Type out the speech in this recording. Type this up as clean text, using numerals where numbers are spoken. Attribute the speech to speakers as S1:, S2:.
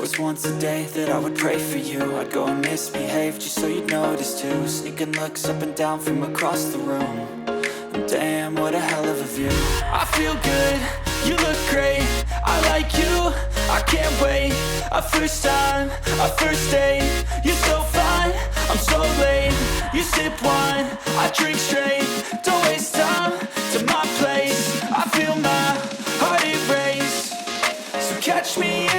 S1: was once a day that I would pray for you. I'd go and misbehave just so you'd notice too. Sneaking looks up and down from across the room. And damn, what a hell of a view. I feel good, you look great, I like you, I can't wait. A first time, a first date, you're so fine, I'm so late. You sip wine, I drink straight, don't waste time to my place. I feel my heart erase, so catch me